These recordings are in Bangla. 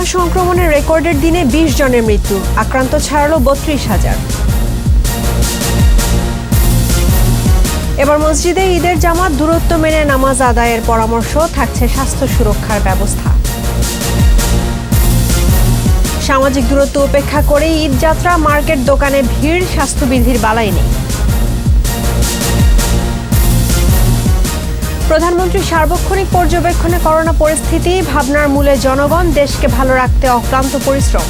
করোনা সংক্রমণের রেকর্ডের দিনে ২০ জনের মৃত্যু, আক্রান্ত ছাড়ালো ৩২,০০০। এবার মসজিদে ঈদের জামাত, দূরত্ব মেনে নামাজ আদায়ের পরামর্শ, থাকছে স্বাস্থ্য সুরক্ষার ব্যবস্থা। সামাজিক দূরত্ব উপেক্ষা করে ঈদ যাত্রা, মার্কেট দোকানে ভিড়, স্বাস্থ্যবিধির বালাই নেই। প্রধানমন্ত্রীর সার্বক্ষণিক পর্যবেক্ষণে করোনা পরিস্থিতি, ভাবনার মূলে জনগণ, দেশকে ভালো রাখতে অক্লান্ত পরিশ্রম।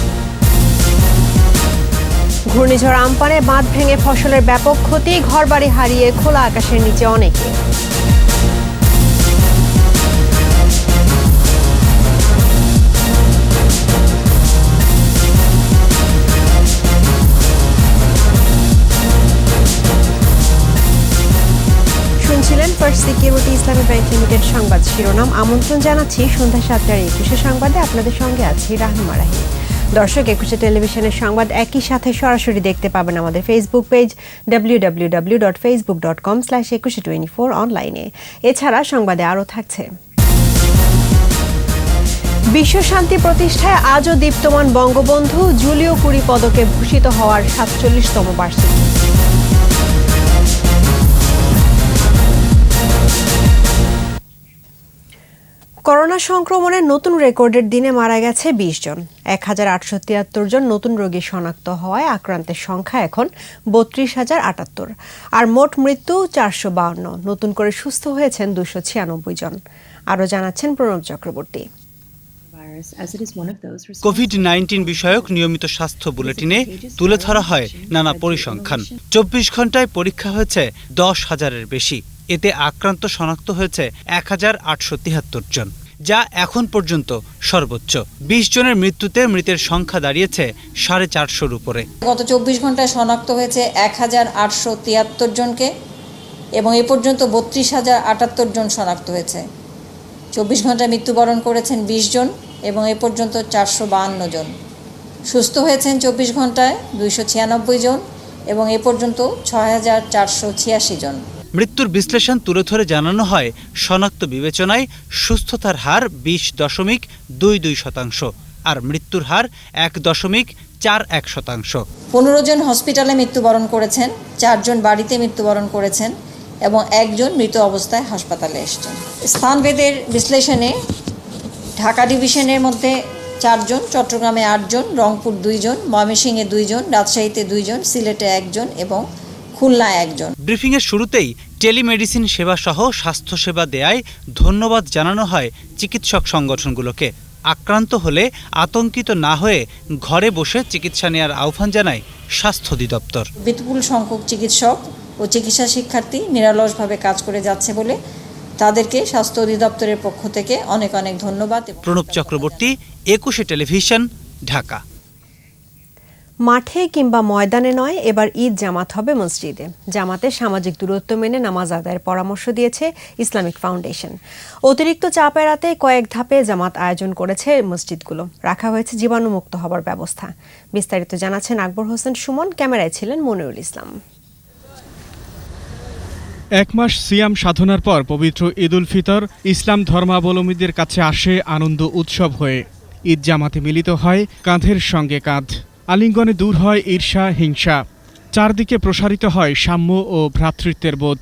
ঘূর্ণিঝড় আম্পানে বাঁধ ভেঙে ফসলের ব্যাপক ক্ষতি, ঘরবাড়ি হারিয়ে খোলা আকাশের নিচে অনেকে। ফার্স্ট সিকিউরিটি ইসলামী ব্যাংক লিমিটেড সংবাদ শিরোনাম। আমন্ত্রণ জানাচ্ছি সন্ধ্যা ৭টার ২১ সংবাদে। আপনাদের সঙ্গে আছি রাহনুমা রাহি। দর্শক, ২১ টেলিভিশনের সংবাদ একই সাথে সরাসরি দেখতে পাবেন আমাদের ফেসবুক পেজ www.facebook.com/2124 অনলাইনে। এছাড়া সংবাদে আরও থাকছে: বিশ্ব শান্তি প্রতিষ্ঠায় আজও দীপ্তমান বঙ্গবন্ধু, জুলিও কুরি পদকে ভূষিত হওয়ার ৪৭তম বার্ষিকী। করোনা সংক্রমণের নতুন রেকর্ডের দিনে মারা গেছে ২০ জন। ১,৮৭৩ জন নতুন রোগী শনাক্ত হওয়ায় আক্রান্তের সংখ্যা এখন ৩২,০৭৮। আর মোট মৃত্যু ৪৫২। নতুন করে সুস্থ হয়েছেন ২৯৬ জন। আরও জানাচ্ছেন প্রণব চক্রবর্তী। কোভিড-১৯ বিষয়ক নিয়মিত স্বাস্থ্য বুলেটিনে তুলে ধরা হয় নানা পরিসংখ্যান। ২৪ ঘন্টায় পরীক্ষা হয়েছে ১০,০০০-এর বেশি। এতে আক্রান্ত শনাক্ত হয়েছে ১,৮৭৩ জন, যা এখন পর্যন্ত সর্বোচ্চ। ২০ জনের মৃত্যুতে মৃতের সংখ্যা দাঁড়িয়েছে ৪৫০-র উপরে। গত ২৪ ঘন্টায় শনাক্ত হয়েছে ১,৮৭৩ জনকে এবং এ পর্যন্ত ৩২,০৭৮ জন শনাক্ত হয়েছে। ২৪ ঘন্টায় মৃত্যুবরণ করেছেন ২০ জন এবং এ পর্যন্ত ৪৫২ জন। সুস্থ হয়েছেন ২৪ ঘন্টায় ২৯৬ জন এবং এ পর্যন্ত ৬,৪৮৬ জন। মৃত্যুর বিশ্লেষণ তুলে ধরে জানানো হয়, শনাক্ত বিবেচনায় সুস্থতার হার ২০.২২%, আর মৃত্যুর হার ১.৪১%। ১৫ জন হসপিটালে মৃত্যুবরণ করেছেন, ৪ জন বাড়িতে মৃত্যুবরণ করেছেন এবং ১ জন মৃত অবস্থায় হাসপাতালে এসেছেন। স্থানভেদের বিশ্লেষণে ঢাকা ডিভিশনের মধ্যে ৪ জন, চট্টগ্রামে ৮ জন, রংপুর ২ জন, ময়মনসিংহে ২ জন, রাজশাহীতে ২ জন, সিলেটে ১ জন এবং খুলনায় ১ জন। ব্রিফিংয়ের শুরুতেই টেলিমেডিসিন সেবা সহ স্বাস্থ্যসেবা দেয়ায় ধন্যবাদ জানানো হয় চিকিৎসক সংগঠনগুলোকে। আক্রান্ত হলে আতঙ্কিত না হয়ে ঘরে বসে চিকিৎসা নেওয়ার আহ্বান জানায় স্বাস্থ্য অধিদপ্তর। বিপুল সংখ্যক চিকিৎসক ও চিকিৎসা শিক্ষার্থী নিরলসভাবে কাজ করে যাচ্ছে বলে তাদেরকে স্বাস্থ্য অধিদপ্তরের পক্ষ থেকে অনেক অনেক ধন্যবাদ। প্রণব চক্রবর্তী, ২১ টেলিভিশন, ঢাকা। মাঠে কিংবা ময়দানে নয়, এবার ঈদ জামাত হবে মসজিদে। জামাতে সামাজিক দূরত্ব মেনে নামাজ আদায়ের পরামর্শ দিয়েছে ইসলামিক ফাউন্ডেশন। অতিরিক্ত চাপ এড়াতে কয়েক ধাপে জামাত আয়োজন করেছে মসজিদগুলো। রাখা হয়েছে জীবাণুমুক্ত হবার ব্যবস্থা। বিস্তারিত জানাচ্ছেন আকবর হোসেন সুমন, ক্যামেরায় ছিলেন মনিরুল ইসলাম। ১ মাস সিয়াম সাধনার পর পবিত্র ঈদ উল ফিতর ইসলাম ধর্মাবলম্বীদের কাছে আসে আনন্দ উৎসব হয়ে। ঈদ জামাতে মিলিত হয় কাঁধের সঙ্গে কাঁধ। আলিঙ্গনে দূর হয় ঈর্ষা, হিংসা। চারদিকে প্রসারিত হয় সাম্য ও ভ্রাতৃত্বের বোধ।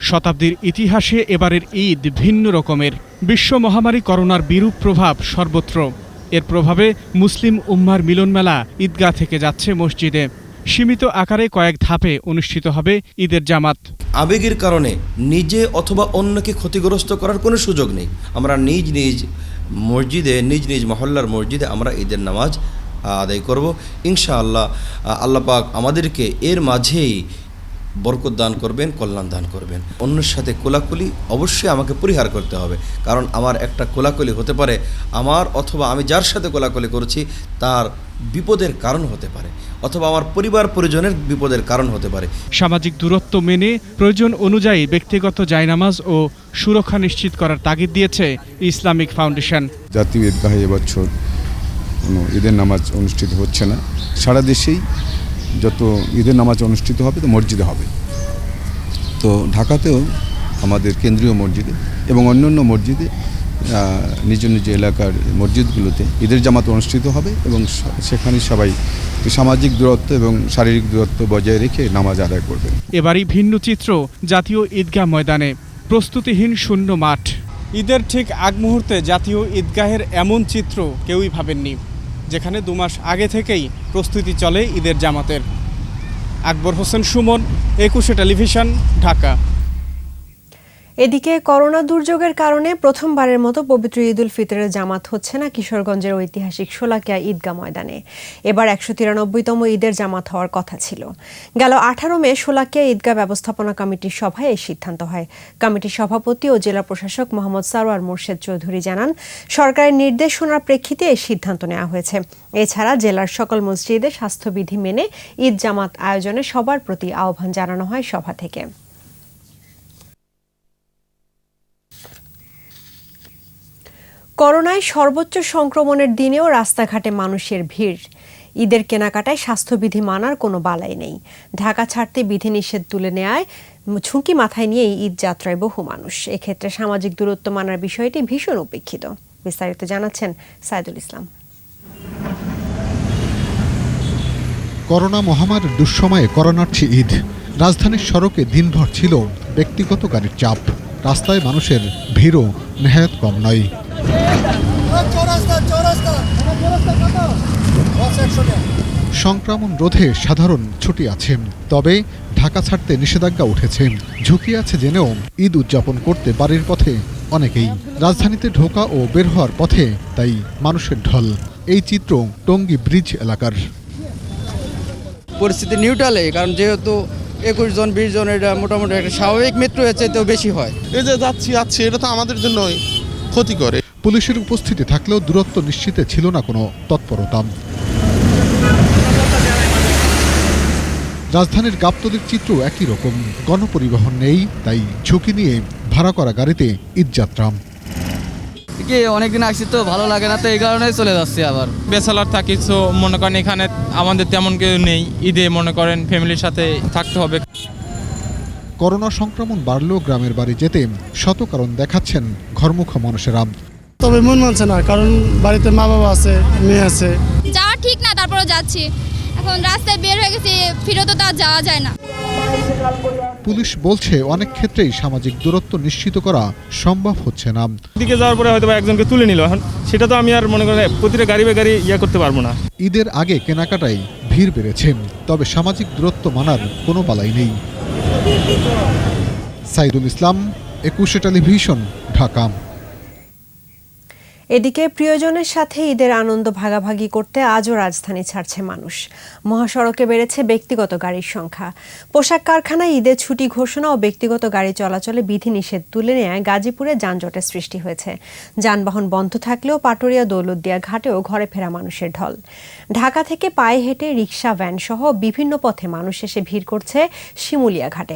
শতাব্দীর ইতিহাসে এবারের ঈদ ভিন্ন রকমের। বিশ্ব মহামারী করোনার বিরূপ প্রভাব সর্বত্র। এর প্রভাবে মুসলিম উম্মার মিলনমেলা ঈদগাহ থেকে যাচ্ছে মসজিদে। সীমিত আকারে কয়েক ধাপে অনুষ্ঠিত হবে ঈদের জামাত। আবেগের কারণে নিজে অথবা অন্যকে ক্ষতিগ্রস্ত করার কোনো সুযোগ নেই। আমরা নিজ নিজ মসজিদে, নিজ নিজ মহল্লার মসজিদে আমরা ঈদের নামাজ আদায় করব ইনশাআল্লাহ। আল্লাহ পাক আমাদেরকে এর মাঝেই বরকত দান করবেন, কল্যাণ দান করবেন। অন্যের সাথে কোলাকুলি অবশ্যই আমাকে পরিহার করতে হবে, কারণ আমার একটা কোলাকুলি হতে পারে আমার অথবা আমি যার সাথে কোলাকুলি করছি তার বিপদের কারণ হতে পারে, অথবা আমার পরিবার পরিজনের বিপদের কারণ হতে পারে। সামাজিক দূরত্ব মেনে প্রয়োজন অনুযায়ী ব্যক্তিগত জায়নামাজ ও সুরক্ষা নিশ্চিত করার তাগিদ দিয়েছে ইসলামিক ফাউন্ডেশন। জাতীয় ঈদগাহে এবছর কোনো ঈদের নামাজ অনুষ্ঠিত হচ্ছে না। সারা দেশেই যত ঈদের নামাজ অনুষ্ঠিত হবে তো মসজিদে হবে। তো ঢাকাতেও আমাদের কেন্দ্রীয় মসজিদে এবং অন্যান্য মসজিদে নিজ নিজ এলাকার মসজিদগুলোতে ঈদের জামাত অনুষ্ঠিত হবে এবং সেখানে সবাই সামাজিক দূরত্ব এবং শারীরিক দূরত্ব বজায় রেখে নামাজ আদায় করবেন। এবারই ভিন্ন চিত্র জাতীয় ঈদগাহ ময়দানে, প্রস্তুতিহীন শূন্য মাঠ। ঈদের ঠিক আগ মুহূর্তে জাতীয় ঈদগাহের এমন চিত্র কেউই ভাবেননি, যেখানে 2 মাস আগে থেকেই প্রস্তুতি চলে ঈদের জামাতের। আকবর হোসেন সুমন, 21 টেলিভিশন, ঢাকা। এদিকে করোনা দুর্যোগের কারণে প্রথমবারের মতো পবিত্র ঈদ উল ফিতরের জামাত হচ্ছে না কিশোরগঞ্জের ঐতিহাসিক শোলাকিয়া ঈদগাহ ময়দানে। এবার 193তম ঈদের জামাত হওয়ার কথা ছিল। গেল 18 মে শোলাকিয়া ঈদগাহ ব্যবস্থাপনা কমিটির সভায় এই সিদ্ধান্ত হয়। কমিটির সভাপতি ও জেলা প্রশাসক মোহাম্মদ সারোয়ার মোর্শেদ চৌধুরী জানান, সরকারের নির্দেশনার প্রেক্ষিতে এই সিদ্ধান্ত নেওয়া হয়েছে। এছাড়া জেলার সকল মসজিদে স্বাস্থ্যবিধি মেনে ঈদ জামাত আয়োজনে সবার প্রতি আহ্বান জানানো হয় সভা থেকে। করোনায় সর্বোচ্চ সংক্রমণের দিনেও রাস্তাঘাটে মানুষের ভিড়। ঈদের কেনাকাটায় স্বাস্থ্যবিধি মানার কোনো বালাই নেই। ঢাকা ছাড়তে বিধিনিষেধ তুলে নেওয়ায় ঝুঁকি মাথায় নিয়েই ঈদ যাত্রায় বহু মানুষ। এক্ষেত্রে সামাজিক দূরত্ব মানার বিষয়টি ভীষণ উপেক্ষিত। বিস্তারিত জানাচ্ছেন সাইদুল ইসলাম। করোনা মহামারীর দুঃসময়ে করোনার্থী ঈদ। রাজধানীর সড়কে দিনভর ছিল ব্যক্তিগত গাড়ির চাপ। রাস্তায় মানুষের ভিড়ও নেহায়ত কম নয়। সংক্রমণ রোধে সাধারণ ছুটি আছে, তবে ঢাকা ছাড়তে নিষেধাজ্ঞা উঠেছে। ঝুঁকি আছে জেনেও ঈদ উদযাপন করতে বাড়ির পথে অনেকেই। রাজধানীতে ঢোকা ও বের হওয়ার পথে তাই মানুষের ঢল। এই চিত্র টঙ্গী ব্রিজ এলাকার। পরিস্থিতি নিউট্রালে, কারণ যেহেতু 21 জন 20 জন এটা মোটামুটি একটা স্বাভাবিক মৃত্যুর চাইতেও বেশি হয়। এই যে যাচ্ছি এটা তো আমাদের জন্যই ক্ষতি করে। পুলিশের উপস্থিতি থাকলেও দূরত্ব নিশ্চিতে ছিল না কোনো তৎপরতা। রাজধানীর গাবতলীর চিত্র একই রকম। গণপরিবহন নেই, তাই ঝুঁকি নিয়ে ভাড়া করা গাড়িতে ঈদযাত্রা। কি অনেকদিন আসছি তো ভালো লাগে না, তো এই কারণেই চলে যাচ্ছি। আবার ব্যাচেলর থাকি, তো মনে করেন এখানে আমাদের তেমন কেউ নেই। ঈদে মনে করেন ফ্যামিলির সাথে থাকতে হবে। করোনা সংক্রমণ বাড়লেও গ্রামের বাড়ি যেতে শত কারণ দেখাচ্ছেন ঘরমুখ মানুষেরা। তবে মন মানছে না, কারণ বাড়িতে মা বাবা আছে, মেয়ে আছে। যাওয়া ঠিক না, তারপরেও যাচ্ছি। এখন রাস্তায় বের হয়ে গেছি, ফিরে তো আর যাওয়া যায় না। পুলিশ বলছে অনেক ক্ষেত্রেই সামাজিক দূরত্ব নিশ্চিত করা সম্ভব হচ্ছে না। দিকে যাওয়ার পরে হয়তো একজনকে তুলে নিল, এখন সেটা তো আমি আর মনে করেন প্রতিটা গাড়ি গাড়ি করতে পারবো না। ঈদের আগে কেনাকাটায় ভিড় বেড়েছে, তবে সামাজিক দূরত্ব মানার কোনো বালাই নেই। সাইদুল ইসলাম, 21 টেলিভিশন, ঢাকা। এদিকে প্রিয়জনের সাথে ঈদের আনন্দ ভাগাভাগি করতে আজও রাজধানী ছাড়ছে মানুষ। মহাসড়কে বেড়েছে ব্যক্তিগত গাড়ির সংখ্যা। পোশাক কারখানায় ঈদের ছুটি ঘোষণা ও ব্যক্তিগত গাড়ি চলাচলে বিধিনিষেধ তুলে নেয় গাজীপুরে যানজটের সৃষ্টি হয়েছে। যানবাহন বন্ধ থাকলেও পাটুরিয়া দৌলতদিয়া ঘাটেও ঘরে ফেরা মানুষের ঢল। ঢাকা থেকে পায়ে হেঁটে রিকশা, ভ্যান সহ বিভিন্ন পথে মানুষ এসে ভিড় করছে শিমুলিয়া ঘাটে।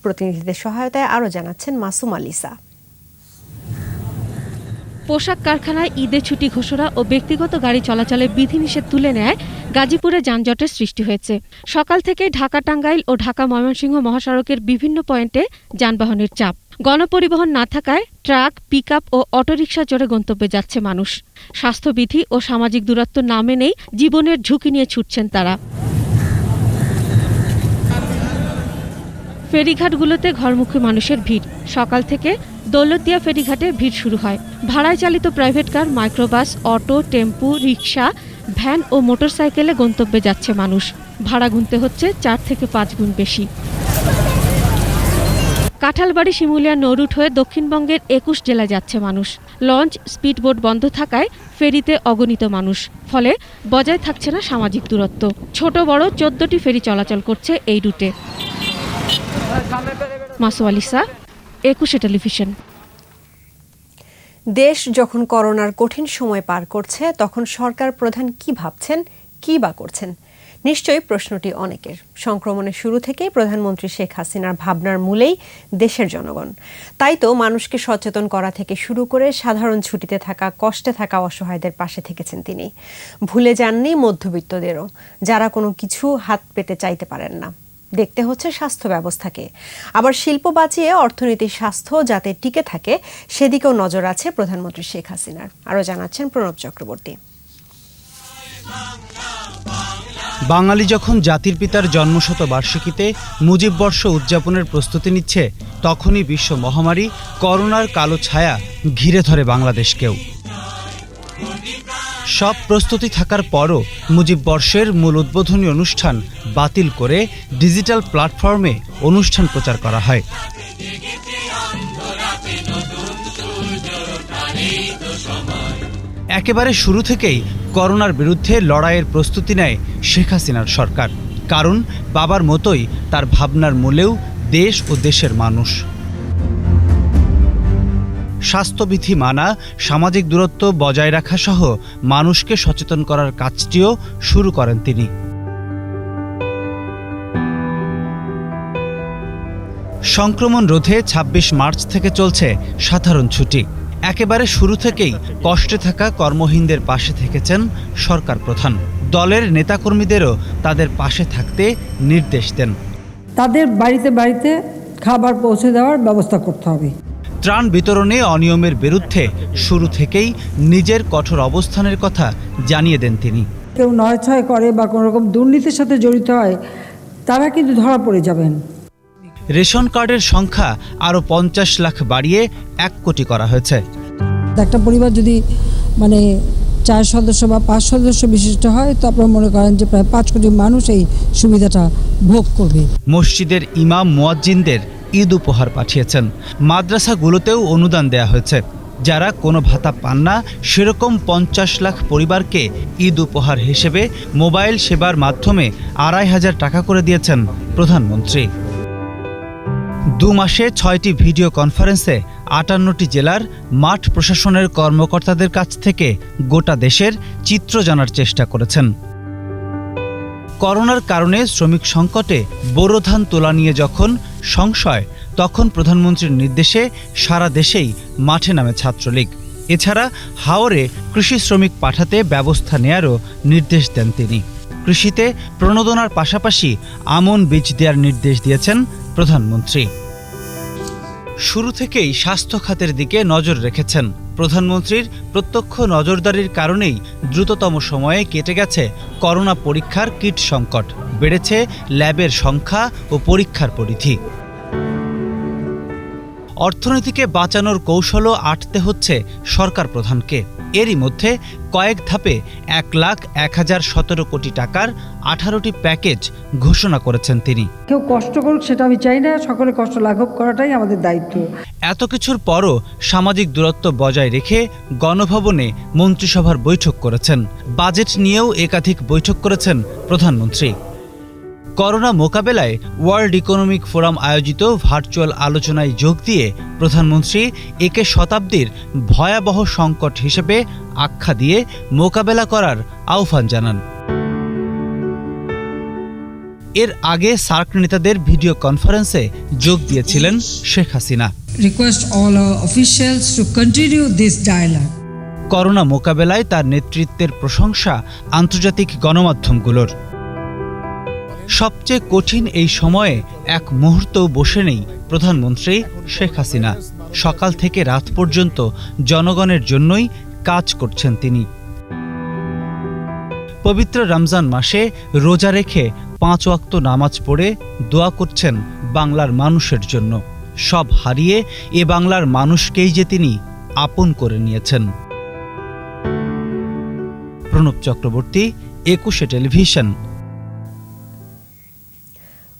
প্রতিনিধিদের সহায়তায় আরও জানাচ্ছেন মাসুম আলিসা। পোশাক কারখানায় ঈদের ছুটি ঘোষণা ও ব্যক্তিগত গাড়ি চলাচলে বিধিনিষেধ তুলে নেয় গাজীপুরে যানজটের সৃষ্টি হয়েছে। সকাল থেকে ঢাকা টাঙ্গাইল ও ঢাকা ময়মনসিংহ মহাসড়কের বিভিন্ন পয়েন্টে যানবাহনের চাপ। গণপরিবহন না থাকায় ট্রাক, পিকআপ ও অটোরিকশা চড়ে গন্তব্যে যাচ্ছে মানুষ। স্বাস্থ্যবিধি ও সামাজিক দূরত্ব না মেনেই জীবনের ঝুঁকি নিয়ে ছুটছেন তারা। ফেরিঘাটগুলোতে ঘরমুখী মানুষের ভিড়। সকাল থেকে দৌলতদিয়া ফেরিঘাটে ভিড় শুরু হয়। ভাড়ায় চালিত প্রাইভেট কার, মাইক্রোবাস, অটো, টেম্পু, রিকশা, ভ্যান ও মোটরসাইকেলে গন্তব্যে যাচ্ছে মানুষ। ভাড়া গুনতে হচ্ছে 4 থেকে 5 গুণ বেশি। কাঁঠালবাড়ি শিমুলিয়া নৌরুট হয়ে দক্ষিণবঙ্গের 21 জেলায় যাচ্ছে মানুষ। লঞ্চ, স্পিডবোট বন্ধ থাকায় ফেরিতে অগণিত মানুষ। ফলে বজায় থাকছে না সামাজিক দূরত্ব। ছোট বড় 14টি ফেরি চলাচল করছে এই রুটে। মাসুম আলিসা, 21 টেলিভিশন। দেশ যখন করোনার কঠিন সময় পার করছে, তখন সরকার প্রধান কি ভাবছেন, কি বা করছেন? নিশ্চয়ই প্রশ্নটি অনেকের। সংক্রমণের শুরু থেকেই প্রধানমন্ত্রী শেখ হাসিনার ভাবনার মূলেই দেশের জনগণ। তাই তো মানুষকে সচেতন করা থেকে শুরু করে সাধারণ ছুটিতে থাকা, কষ্টে থাকা অসহায়দের পাশে থেকেছেন তিনি। ভুলে যাননি মধ্যবিত্তদেরও, যারা কোনো কিছু হাত পেতে চাইতে পারেন না। দেখতে হচ্ছে স্বাস্থ্য ব্যবস্থাকে। আবার শিল্প বাঁচিয়ে অর্থনীতির স্বাস্থ্য যাতে টিকে থাকে সেদিকেও নজর আছে প্রধানমন্ত্রী শেখ হাসিনার। আরও জানাচ্ছেন প্রণব চক্রবর্তী। বাঙালি যখন জাতির পিতার জন্মশতবার্ষিকীতে মুজিব বর্ষ উদযাপনের প্রস্তুতি নিচ্ছে, তখনই বিশ্ব মহামারী করোনার কালো ছায়া ঘিরে ধরে বাংলাদেশকেও। সব প্রস্তুতি থাকার পরও মুজিব বর্ষের মূল উদ্বোধনী অনুষ্ঠান বাতিল করে ডিজিটাল প্ল্যাটফর্মে অনুষ্ঠান প্রচার করা হয়। একেবারে শুরু থেকেই করোনার বিরুদ্ধে লড়াইয়ের প্রস্তুতি নেয় শেখ হাসিনার সরকার, কারণ বাবার মতোই তার ভাবনার মূলেও দেশ ও দেশের মানুষ। স্বাস্থ্যবিধি মানা, সামাজিক দূরত্ব বজায় রাখা সহ মানুষকে সচেতন করার কাজটিও শুরু করেন তিনি। সংক্রমণ রোধে ২৬ মার্চ থেকে চলছে সাধারণ ছুটি। একেবারে শুরু থেকেই কষ্টে থাকা কর্মহীনদের পাশে থেকেছেন সরকার প্রধান। দলের নেতাকর্মীদেরও তাদের পাশে থাকতে নির্দেশ দেন। তাদের বাড়িতে বাড়িতে খাবার পৌঁছে দেওয়ার ব্যবস্থা করতে হবে। ত্রাণ বিতরণে অনিয়মের বিরুদ্ধে শুরু থেকেই নিজের কঠোর অবস্থানের কথা জানিয়ে দেন তিনি। কেউ নয়ছয় করে বা কোনো রকম দুর্নীতির সাথে জড়িত হয়, তারা কিন্তু ধরা পড়ে যাবেন। রেশন কার্ডের সংখ্যা আরও ৫০ লাখ বাড়িয়ে ১ কোটি করা হয়েছে। একটা পরিবার যদি ৪ সদস্য বা ৫ সদস্য বিশিষ্ট হয়, তো আপনারা মনে করেন যে প্রায় ৫ কোটি মানুষ এই সুবিধাটা ভোগ করবে। মসজিদের ইমাম মুয়াজ্জিনদের ঈদ উপহার পাঠিয়েছেন। মাদ্রাসাগুলোতেও অনুদান দেয়া হয়েছে। যারা কোনো ভাতা পান না সেরকম ৫০ লাখ পরিবারকে ঈদ উপহার হিসেবে মোবাইল সেবার মাধ্যমে ২৫০০ টাকা করে দিয়েছেন প্রধানমন্ত্রী। ২ মাসে ৬টি ভিডিও কনফারেন্সে ৫৮টি জেলার মাঠ প্রশাসনের কর্মকর্তাদের কাছ থেকে গোটা দেশের চিত্র জানার চেষ্টা করেছেন। করোনার কারণে শ্রমিক সংকটে বোরো ধান তোলা নিয়ে যখন সংশয়, তখন প্রধানমন্ত্রীর নির্দেশে সারা দেশেই মাঠে নামে ছাত্রলীগ। এছাড়া হাওরে কৃষি শ্রমিক পাঠাতে ব্যবস্থা নেয়ারও নির্দেশ দেন তিনি। কৃষিতে প্রণোদনার পাশাপাশি আমন বীজ দেওয়ার নির্দেশ দিয়েছেন প্রধানমন্ত্রী। শুরু থেকেই স্বাস্থ্য খাতের দিকে নজর রেখেছেন। প্রধানমন্ত্রীর প্রত্যক্ষ নজরদারির কারণেই দ্রুততম সময়ে কেটে গেছে করোনা পরীক্ষার কিট সংকট, বেড়েছে ল্যাবের সংখ্যা ও পরীক্ষার পরিধি। অর্থনীতিকে বাঁচানোর কৌশলও আঁটতে হচ্ছে সরকার প্রধানকে। এরই মধ্যে কয়েক ধাপে ১,০১,০১৭ কোটি টাকার ১৮টি প্যাকেজ ঘোষণা করেছেন তিনি। কেউ কষ্ট করুক সেটা আমি চাই না, সকলে কষ্ট লাঘব করাটাই আমাদের দায়িত্ব। এত কিছুর পরও সামাজিক দূরত্ব বজায় রেখে গণভবনে মন্ত্রিসভার বৈঠক করেছেন। বাজেট নিয়েও একাধিক বৈঠক করেছেন প্রধানমন্ত্রী। করোনা মোকাবেলায় ওয়ার্ল্ড ইকোনমিক ফোরাম আয়োজিত ভার্চুয়াল আলোচনায় যোগ দিয়ে প্রধানমন্ত্রী একে শতাব্দীর ভয়াবহ সংকট হিসেবে আখ্যা দিয়ে মোকাবেলা করার আহ্বান জানান। এর আগে সার্ক নেতাদের ভিডিও কনফারেন্সে যোগ দিয়েছিলেন Sheikh Hasina. Request all officials to continue this dialogue. Corona মোকাবেলায় তার নেতৃত্বের প্রশংসা আন্তর্জাতিক গণমাধ্যমগুলোর। সবচেয়ে কঠিন এই সময়ে এক মুহূর্তও বসে নেই প্রধানমন্ত্রী শেখ হাসিনা। সকাল থেকে রাত পর্যন্ত জনগণের জন্যই কাজ করছেন তিনি। পবিত্র রমজান মাসে রোজা রেখে 5 ওয়াক্ত নামাজ পড়ে দোয়া করছেন বাংলার মানুষের জন্য। সব হারিয়ে এ বাংলার মানুষকেই যে তিনি আপন করে নিয়েছেন। প্রণব চক্রবর্তী, 21 টেলিভিশন।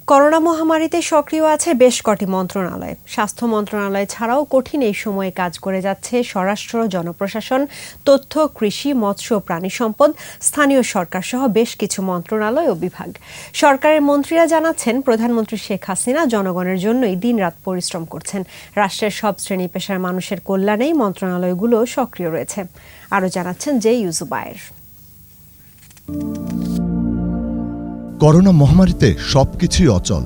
করোনা মহামারীতে সক্রিয় আছে বেশ কটি মন্ত্রণালয়। স্বাস্থ্য মন্ত্রণালয় ছাড়াও কঠিন এই সময়ে কাজ করে যাচ্ছে স্বরাষ্ট্র, জনপ্রশাসন, তথ্য, কৃষি, মৎস্য ও প্রাণী সম্পদ, স্থানীয় সরকার সহ বেশ কিছু মন্ত্রণালয় ও বিভাগ। সরকারের মন্ত্রীরা জানাচ্ছেন প্রধানমন্ত্রী শেখ হাসিনা জনগণের জন্যই দিনরাত পরিশ্রম করছেন। রাষ্ট্রের সব শ্রেণী পেশার মানুষের কল্যাণেই মন্ত্রণালয়গুলো সক্রিয় রয়েছে। আরও জানাচ্ছেন জে ইউজুবায়ের। করোনা মহামারীতে সবকিছুই অচল।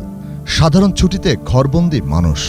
সাধারণ ছুটিতে ঘরবন্দি মানুষ।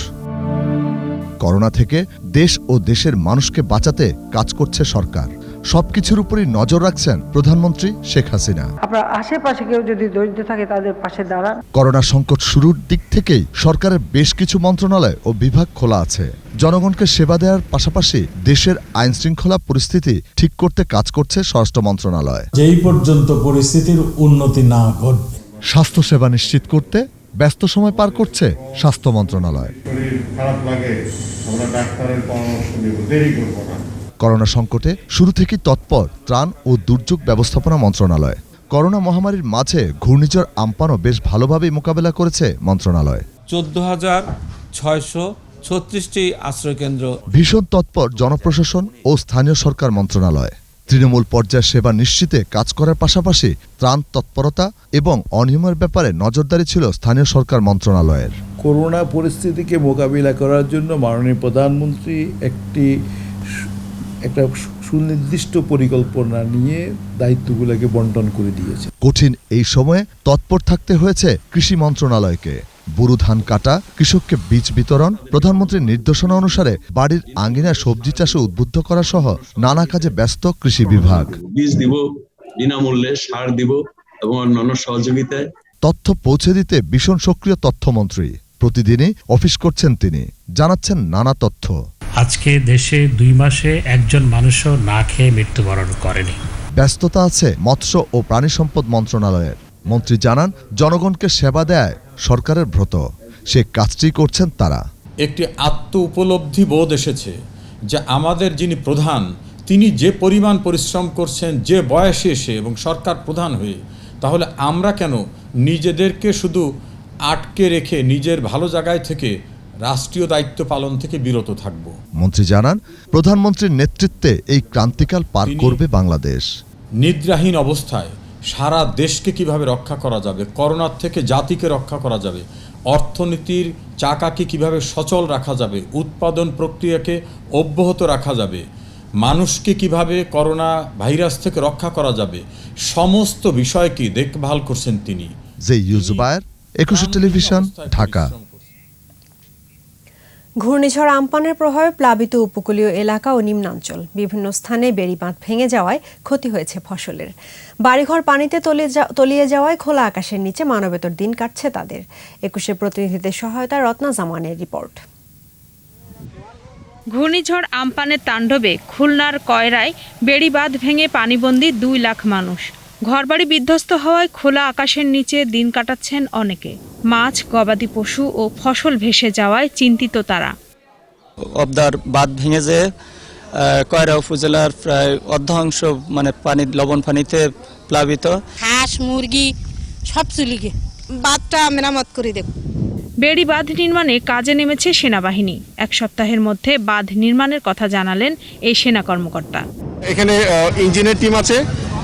করোনা থেকে দেশ ও দেশের মানুষকে বাঁচাতে কাজ করছে সরকার। সবকিছুর উপরই নজর রাখছেন প্রধানমন্ত্রী শেখ হাসিনা। আপনার আশেপাশে কেউ যদি দরিদ্র থাকে তাদের পাশে দাঁড়ান। করোনা সংকট শুরুর দিক থেকেই সরকারের বেশ কিছু মন্ত্রণালয় ও বিভাগ খোলা আছে। জনগণকে সেবা দেওয়ার পাশাপাশি দেশের আইন শৃঙ্খলা পরিস্থিতি ঠিক করতে কাজ করছে স্বরাষ্ট্র মন্ত্রণালয়। যেই পর্যন্ত পরিস্থিতির উন্নতি না ঘটবে, স্বাস্থ্যসেবা নিশ্চিত করতে ব্যস্ত সময় পার করছে স্বাস্থ্য মন্ত্রণালয়। করোনা সংকটে শুরু থেকেই তৎপর ত্রাণ ও দুর্যোগ ব্যবস্থাপনা মন্ত্রণালয়। করোনা মহামারীর মাঝে ঘূর্ণিঝড় আম্পানও বেশ ভালোভাবেই মোকাবেলা করেছে মন্ত্রণালয়। 14,636টি আশ্রয়কেন্দ্র। ভীষণ তৎপর জনপ্রশাসন ও স্থানীয় সরকার মন্ত্রণালয়। তৃণমূল পর্যায়ে সেবা নিশ্চিতে কাজ করার পাশাপাশি ত্রাণ তৎপরতা এবং অনিয়মের ব্যাপারে নজরদারি ছিল স্থানীয় সরকার মন্ত্রণালয়ের। করোনা পরিস্থিতিকে মোকাবিলা করার জন্য মাননীয় প্রধানমন্ত্রী একটা সুনির্দিষ্ট পরিকল্পনা নিয়ে দায়িত্বগুলোকে বন্টন করে দিয়েছে। কঠিন এই সময়ে তৎপর থাকতে হয়েছে কৃষি মন্ত্রণালয়কে। বুরু ধান কাটা, কৃষককে বীজ বিতরণ, প্রধানমন্ত্রীর নির্দেশনা অনুসারে বাড়ির আঙ্গিনায় সবজি চাষে উদ্বুদ্ধ করা সহ নানা কাজে ব্যস্ত কৃষি বিভাগ। বীজ দিব বিনামূল্যে, সার দিব এবং অন্যান্য সহযোগিতায়। তথ্য পৌঁছে দিতে ভীষণ সক্রিয় তথ্যমন্ত্রী। প্রতিদিনই অফিস করছেন তিনি, জানাচ্ছেন নানা তথ্য। আজকে দেশে 2 মাসে একজন মানুষও না খেয়ে মৃত্যুবরণ করেনি। ব্যস্ততা আছে মৎস্য ও প্রাণী সম্পদ মন্ত্রণালয়ের। মন্ত্রী জানান, জনগণকে সেবা দেয় সরকারের ব্রত, সে কাজটি করছেন তারা। একটি আত্ম উপলব্ধি বোধ এসেছে যে আমাদের যিনি প্রধান, তিনি যে পরিমাণ পরিশ্রম করছেন যে বয়সে এসে এবং সরকার প্রধান হয়ে, তাহলে আমরা কেন নিজেদেরকে শুধু আটকে রেখে নিজের ভালো জায়গায় থেকে রাষ্ট্রীয় দায়িত্ব পালন থেকে বিরত থাকব। মন্ত্রী জানান, প্রধানমন্ত্রীর নেতৃত্বে এই ক্রান্তিকাল পার করবে বাংলাদেশ। নিদ্রাহীন অবস্থায় সারা দেশকে কিভাবে রক্ষা করা যাবে, করোনার থেকে জাতিকে রক্ষা করা যাবে, অর্থনীতির চাকাকে কিভাবে সচল রাখা যাবে, উৎপাদন প্রক্রিয়াকে অব্যাহত রাখা যাবে, মানুষকে কিভাবে করোনা ভাইরাস থেকে রক্ষা করা যাবে, সমস্ত বিষয়কে দেখভাল করছেন তিনি। জুবায়ের, 21 টেলিভিশন, ঢাকা। ঘূর্ণিঝড় আম্পানের প্রভাবে প্লাবিত উপকূলীয় এলাকা ও নিম্নাঞ্চল বিভিন্ন স্থানে বেড়িবাঁধ ভেঙে যাওয়ায় ক্ষতি হয়েছে ফসলের। বাড়িঘর পানিতে তলিয়ে যাওয়ায় খোলা আকাশের নিচে মানবেতর দিন কাটছে তাদের। 21 প্রতিনিধিদের সহায়তায় রত্না জামানের রিপোর্ট। ঘূর্ণিঝড় আম্পানের তাণ্ডবে খুলনার কয়রায় বেড়িবাঁধ ভেঙে পানিবন্দী 2 লাখ মানুষ। ঘরবাড়ি বিধ্বস্ত হওয়ায় খোলা আকাশের নিচে দিন কাটাচ্ছেন অনেকে। মাছ, গবাদি পশু ও ফসল ভেসে যাওয়ায় চিন্তিত তারা। অবদার বাঁধ ভেঙে যে কয়রা উপজেলার প্রায় অর্ধাংশ লবণ পানিতে প্লাবিত। হাঁস, মুরগি সব চলে গিয়ে বাঁধটা মেরামত করে দেব। বেড়ি বাঁধ নির্মাণে কাজে নেমেছে সেনাবাহিনী। 1 সপ্তাহের মধ্যে বাঁধ নির্মাণের কথা জানালেন এই সেনা কর্মকর্তা। এখানে ইঞ্জিনিয়ার টিম আছে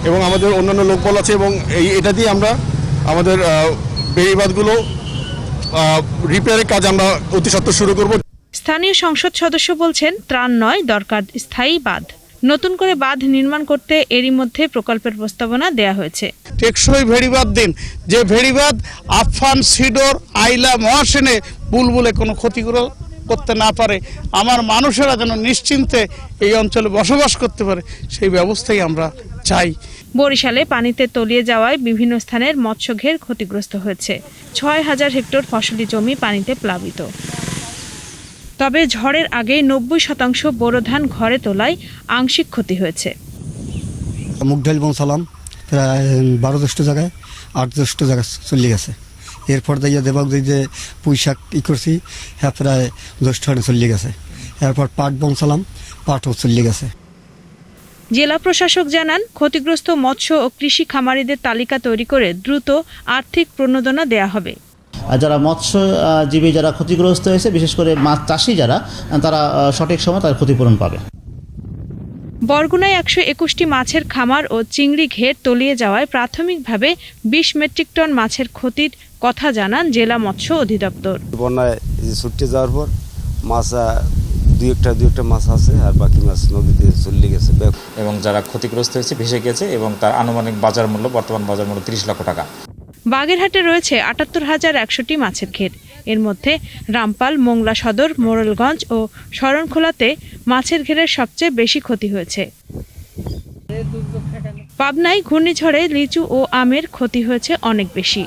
এবং আমাদের অন্যান্য লোকবল আছে এবং এটা দিয়ে আমরা আমাদের বেড়িবাঁধগুলো রিপেয়ারের কাজ আমরা অতি সত্বর শুরু করব। স্থানীয় সংসদ সদস্য বলছেন, ত্রাণ নয়, দরকার স্থায়ী বাঁধ। নতুন করে বাঁধ নির্মাণ করতে এরই মধ্যে প্রকল্পের প্রস্তাবনা দেয়া হয়েছে। টেকসই ভেড়িবাঁধ দিন, যে ভেড়িবাঁধ আফফান, সিডর, আইলা, মহাসেনে বুলবুলে কোনো ক্ষতি করতে না পারে, আমার মানুষেরা যেন নিশ্চিন্তে এই অঞ্চলে বসবাস করতে পারে, সেই ব্যবস্থাই আমরা চাই। বরিশালে পানিতে তলিয়ে যাওয়ায় বিভিন্ন স্থানের মৎস্যঘের ক্ষতিগ্রস্ত হয়েছে। 6000 হেক্টর ফসলি জমি পানিতে প্লাবিত। তবে ঝড়ের আগে 90% বোরো ধান ঘরে তোলায় আংশিক ক্ষতি হয়েছে। মুগডাল বংশালাম প্রায় 12-10 জায়গায় 8-10 জায়গায় চলে গেছে। এরপর দেবাগ যে পুঁইশাক করছি, হ্যাঁ প্রায় 10 চলে গেছে। এরপর পাট বংশালাম, পাটও চলে গেছে। জেলা প্রশাসক জানান, ক্ষতিগ্রস্ত মৎস্য ও কৃষি খামারিদের তালিকা তৈরি করে দ্রুত আর্থিক প্রণোদনা দেয়া হবে। যারা মৎস্যজীবী যারা ক্ষতিগ্রস্ত হয়েছে, বিশেষ করে মাছ চাষি যারা, তারা সঠিক সময় তার ক্ষতিপূরণ পাবে। বরগুনায় 121টি মাছের খামার ও চিংড়ি ঘের তলিয়ে যাওয়ায় প্রাথমিকভাবে 20 মেট্রিক টন মাছের ক্ষতির কথা জানান জেলা মৎস্য অধিদপ্তর। বন্যায় ছুটে যাওয়ার পর মাছ দুই একটা মাছ আছে, আর বাকি মাছ নদীতে চলে গেছে এবং যারা ক্ষতিগ্রস্ত হয়েছে ভেসে গেছে এবং তার আনুমানিক বাজার মূল্য, বর্তমান বাজার মূল্য 30 লক্ষ টাকা। বাগেরহাটে রয়েছে 78,100টি মাছের ঘের। এর মধ্যে রামপাল, মোংলা সদর, মোড়লগঞ্জ ও শরণখোলাতে মাছের ঘেরের সবচেয়ে বেশি ক্ষতি হয়েছে। পাবনায় ঘূর্ণিঝড়ে লিচু ও আমের ক্ষতি হয়েছে অনেক বেশি।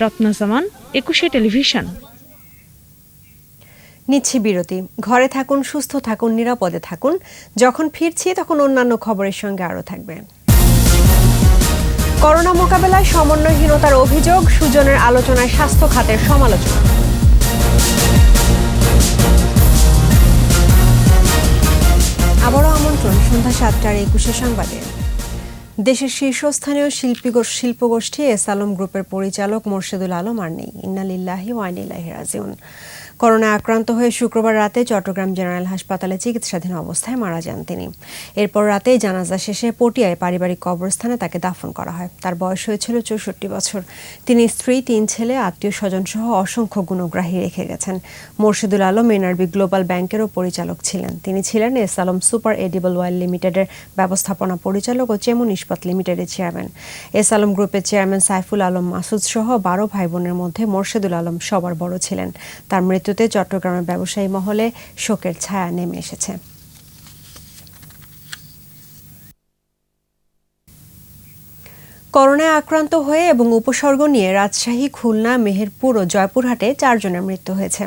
রত্না জামান, 21 টেলিভিশন। নিচ্ছি বিরতি। ঘরে থাকুন, সুস্থ থাকুন, নিরাপদে থাকুন। যখন ফিরছি তখন অন্যান্য খবরের সঙ্গে আরও থাকবে। করোনা মোকাবেলায় সমন্বয়হীনতার অভিযোগ, সুজনের আলোচনায় স্বাস্থ্য খাতের সমালোচনা। আবারও আমন্ত্রণ সন্ধ্যা 7টার 21 সংবাদে। দেশের শীর্ষস্থানীয় শিল্পগোষ্ঠী এস আলম গ্রুপের পরিচালক মোর্শেদুল আলম আর নেই। ইন্না লিল্লাহি ওয়া ইন্না ইলাইহি রাজিউন। করোনায় আক্রান্ত হয়ে শুক্রবার রাতে চট্টগ্রাম জেনারেল হাসপাতালে চিকিৎসাধীন অবস্থায় মারা যান তিনি। এরপর রাতেই জানাজা শেষে পটিয়ায় পারিবারিক কবরস্থানে তাকে দাফন করা হয়। তার বয়স হয়েছিল 64 বছর। তিনি স্ত্রী, 3 ছেলে, আত্মীয় স্বজন সহ অসংখ্য গুণগ্রাহী রেখে গেছেন। মোর্শেদুল আলম এনআরবি গ্লোবাল ব্যাংকেরও পরিচালক ছিলেন। তিনি ছিলেন S Alam super edible oil লিমিটেডের ব্যবস্থাপনা পরিচালক ও চেমন ইস্পাত লিমিটেডের চেয়ারম্যান। এস আলম গ্রুপের চেয়ারম্যান সাইফুল আলম মাসুদ সহ 12 ভাই বোনের মধ্যে মোর্শেদুল আলম সবার বড় ছিলেন। তার মৃত্যুতে চট্টগ্রামের ব্যবসায়ী মহলে শোকের ছায়া নেমে এসেছে। করোনায় আক্রান্ত হয়ে এবং উপসর্গ নিয়ে রাজশাহী, খুলনা, মেহেরপুর ও জয়পুরহাটে 4 জনের মৃত্যু হয়েছে।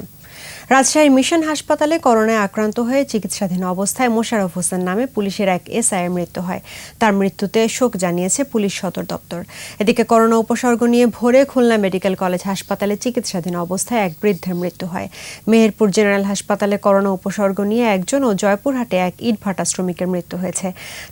রাজশাহীর মিশন হাসপাতালে করোনায় আক্রান্ত হয়ে চিকিৎসাধীন অবস্থায় মোশাররফ হোসেন নামে পুলিশের এক এসআই এর মৃত্যু হয়। তার মৃত্যুতে শোক জানিয়েছে পুলিশ সদর দপ্তর। এদিকে করোনা উপসর্গ নিয়ে ভোরে খুলনা মেডিকেল কলেজ হাসপাতালে চিকিৎসাধীন অবস্থায় এক বৃদ্ধের মৃত্যু হয়। মেহেরপুর জেনারেল হাসপাতালে করোনা উপসর্গ নিয়ে একজন ও জয়পুরহাটে এক ইটভাটা শ্রমিকের মৃত্যু হয়েছে।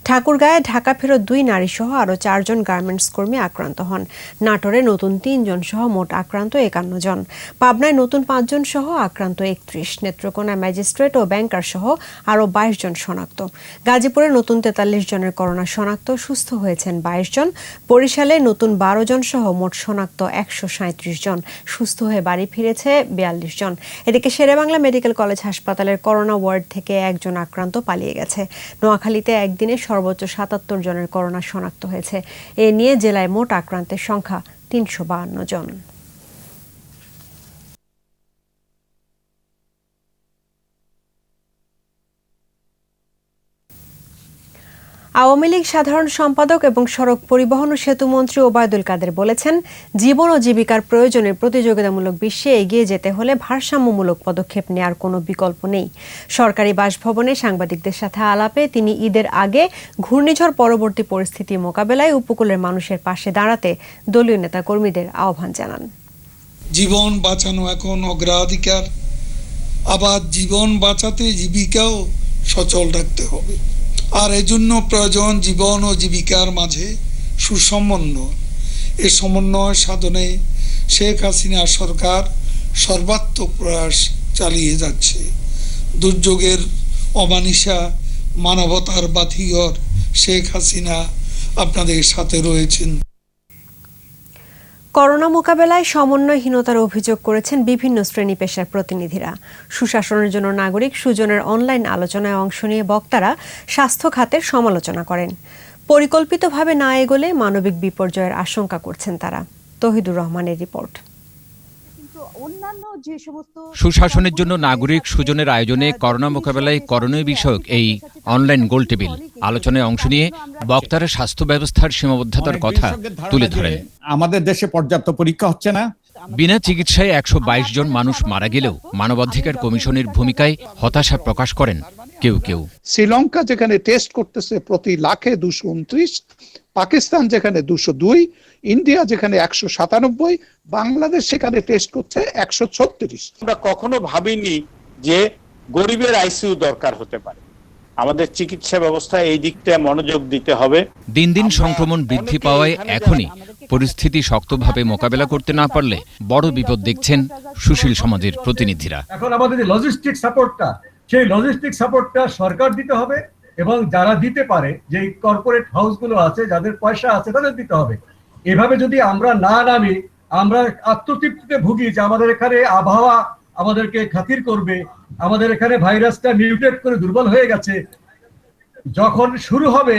ঠাকুরগাঁয়ে ঢাকা ফেরত 2 নারী সহ আরও 4 জন গার্মেন্টস কর্মী আক্রান্ত হন। নাটোরে নতুন 3 জন সহ মোট আক্রান্ত 51 জন। পাবনায় নতুন 5 জন সহ আক্রান্ত 31। নেত্রকোনা ম্যাজিস্ট্রেট ও ব্যাংকার সহ আরও 22 জন শনাক্ত। গাজীপুরে নতুন 43 জনের করোনা শনাক্ত, সুস্থ হয়েছেন 22 জন। বরিশালে নতুন 12 জন সহ মোট শনাক্ত 137 জন, সুস্থ হয়ে বাড়ি ফিরেছে 42 জন। এদিকে শেরেবাংলা মেডিকেল কলেজ হাসপাতালের করোনা ওয়ার্ড থেকে 1 জন আক্রান্ত পালিয়ে গেছে। নোয়াখালীতে একদিনে সর্বোচ্চ 77 জনের করোনা শনাক্ত হয়েছে। এ নিয়ে জেলায় মোট আক্রান্তের সংখ্যা 352 জন। আওয়ামী লীগ সাধারণ সম্পাদক এবং সড়ক পরিবহন ও সেতু মন্ত্রী ওবায়দুল কাদের বলেছেন, জীবন ও জীবিকার প্রয়োজনে প্রতিযোগিতামূলক বিশ্বে এগিয়ে যেতে হলে ভারসাম্যমূলক পদক্ষেপ নেওয়ার কোনো বিকল্প নেই। সরকারি বাসভবনে সাংবাদিকদের সাথে আলাপে তিনি ঈদের আগে ঘূর্ণিঝড় পরবর্তী পরিস্থিতি মোকাবেলায় উপকূলের মানুষের পাশে দাঁড়াতে দলীয় নেতাকর্মীদের আহ্বান জানান। জীবন বাঁচানো এখন অগ্রাধিকার, আবার জীবন বাঁচাতে জীবিকাও সচল রাখতে হবে। আর এজন্য প্রয়োজন জীবন ও জীবিকার মাঝে সুসমন্বয়। এ সমন্বয় সাধনে শেখ হাসিনা সরকার সর্বাত্মক প্রয়াস চালিয়ে যাচ্ছে। দুর্যোগের অমানিসা মানবতার বাতিঘর শেখ হাসিনা আপনাদের সাথে রয়েছেন। করোনা মোকাবেলায় সমন্বয়হীনতার অভিযোগ করেছেন বিভিন্ন শ্রেণী পেশার প্রতিনিধিরা। সুশাসনের জন্য নাগরিক সুজনের অনলাইন আলোচনায় অংশ নিয়ে বক্তারা স্বাস্থ্য খাতের সমালোচনা করেন। পরিকল্পিতভাবে না এগোলে মানবিক বিপর্যয়ের আশঙ্কা করছেন তারা। তহিদুর রহমানের রিপোর্ট। সুশাসনের জন্য নাগরিক সুজনের আয়োজনে করোনা মোকাবেলায় করণীয় বিষয়ক এই অনলাইন গোলটেবিল আলোচনায় অংশ নিয়ে বক্তারা স্বাস্থ্য ব্যবস্থার সীমাবদ্ধতার কথা তুলে ধরেন। আমাদের দেশে পর্যাপ্ত পরীক্ষা হচ্ছে না। বিনা চিকিৎসায় 122 জন মানুষ মারা গেলেও মানবাধিকার কমিশনের ভূমিকায় হতাশা প্রকাশ করেন কেউ কেউ। শ্রীলঙ্কা যেখানে টেস্ট করতেছে প্রতি লাখে 229, পাকিস্তান যেখানে 202, ইন্ডিয়া যেখানে 197, বাংলাদেশ সেখানে টেস্ট করছে 136। আমরা কখনো ভাবিনি যে গরিবের আইসিইউ দরকার হতে পারে। আমাদের চিকিৎসা ব্যবস্থা এই দিকটা মনোযোগ দিতে হবে। দিন দিন সংক্রমণ বৃদ্ধি পাওয়ায় এখনই পরিস্থিতি শক্তভাবে মোকাবেলা করতে না পারলে বড় বিপদ দেখছেন সুশীল সমাজের প্রতিনিধিরা। এখন আমাদের যে লজিস্টিক সাপোর্টটা, সেই লজিস্টিক সাপোর্টটা সরকার দিতে হবে এবং যারা দিতে পারে, যে কর্পোরেট হাউসগুলো আছে, যাদের পয়সা আছে, তাদের দিতে হবে। এভাবে যদি আমরা না নামি, আমরা আত্মতৃপ্তিতে ভুগি যে আমাদের এখানে আবহাওয়া আমাদেরকে খাতির করবে, আমাদের এখানে ভাইরাসটা মিউটেট করে দুর্বল হয়ে গেছে, যখন শুরু হবে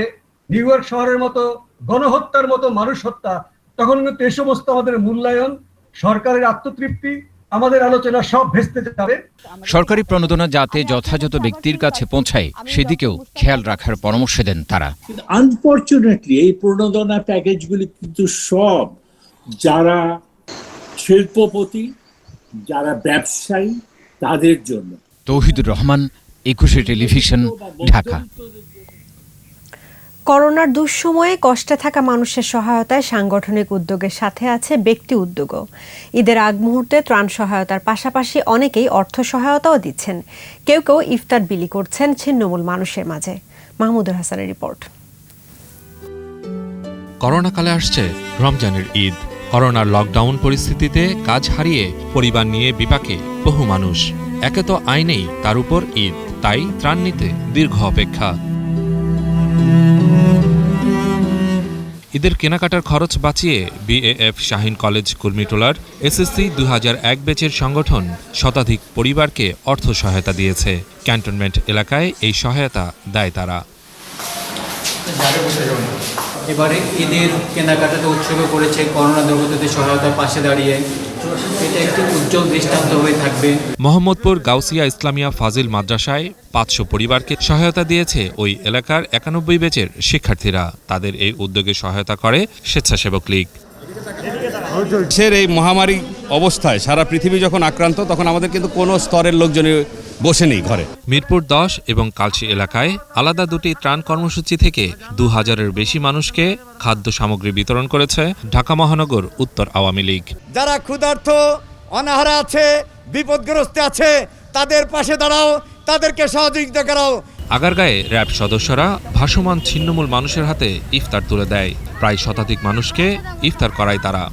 নিউ ইয়র্ক শহরের মতো গণহত্যার মতো মানুষ হত্যা, তখন কিন্তু এই সমস্ত আমাদের মূল্যায়ন, সরকারের আত্মতৃপ্তি আমাদের আলোচনা সব ভেস্তে যাবে। সরকারি প্রণোদনা যাতে যথাযথ ব্যক্তির কাছে পৌঁছায় সেদিকেও খেয়াল রাখার পরামর্শ দেন তারা। আনফরচুনেটলি এই প্রণোদনা প্যাকেজগুলি কিন্তু সব যারা শিল্পপতি, যারা ব্যবসায়ী তাদের জন্য। তৌহিদুর রহমান, একুশে টেলিভিশন, ঢাকা। করোনার দুঃসময়ে কষ্টে থাকা মানুষের সহায়তায় সাংগঠনিক উদ্যোগের সাথে আছে ব্যক্তি উদ্যোগও। ঈদের আগ মুহূর্তে ত্রাণ সহায়তার পাশাপাশি অনেকেই অর্থ সহায়তাও দিচ্ছেন। কেউ কেউ ইফতার বিলি করছেন ছিন্নমূল মানুষের মাঝে। মাহমুদুল হাসানের রিপোর্ট। করোনাকালে আসছে রমজানের ঈদ। করোনার লকডাউন পরিস্থিতিতে কাজ হারিয়ে পরিবার নিয়ে বিপাকে বহু মানুষ। একে তো আয় নেই, তার উপর ঈদ, তাই ত্রাণ নিতে দীর্ঘ অপেক্ষা। ঈদের কেনাকাটার খরচ বাঁচিয়ে বিএএফ শাহীন কলেজ কুর্মিটোলার এসএসসি 2001 ব্যাচের সংগঠন শতাধিক পরিবারকে অর্থ সহায়তা দিয়েছে। ক্যান্টনমেন্ট এলাকায় এই সহায়তা দেয় তারা। এবারে ঈদের কেনাকাটাতে উৎসর্গ করেছে করোনা দুর্গতদের সহায়তার পাশে দাঁড়িয়ে। এটা একটি উজ্জ্বল দৃষ্টান্ত হয়ে থাকবে। মোহাম্মদপুর গাউসিয়া ইসলামিয়া ফাজিল মাদ্রাসায় 500 পরিবারকে সহায়তা দিয়েছে ওই এলাকার 91 ব্যাচের শিক্ষার্থীরা। তাদের এই উদ্যোগে সহায়তা করে স্বেচ্ছাসেবক লীগ। দেশের এই মহামারী অবস্থায় সারা পৃথিবী যখন আক্রান্ত, তখন আমাদের কিন্তু কোনো স্তরের লোকজনই বসে নেই ঘরে। মিরপুর 10 এবং কালচি এলাকায় আলাদা দুটি ত্রাণ কর্মসূচি থেকে 2000-এর বেশি মানুষকে খাদ্য সামগ্রী বিতরণ করেছে ঢাকা মহানগর উত্তর আওয়ামী লীগ। যারা ক্ষুধার্ত, অনাহারে আছে, বিপদগ্রস্ত আছে, তাদের পাশে দাঁড়াও, তাদেরকে সহযোগিতা করো। আগারগাঁয়ে র্যাব সদস্যরা ভাসমান ছিন্নমূল মানুষের হাতে ইফতার তুলে দেয়। প্রায় শতাধিক মানুষকে ইফতার করায় তারা।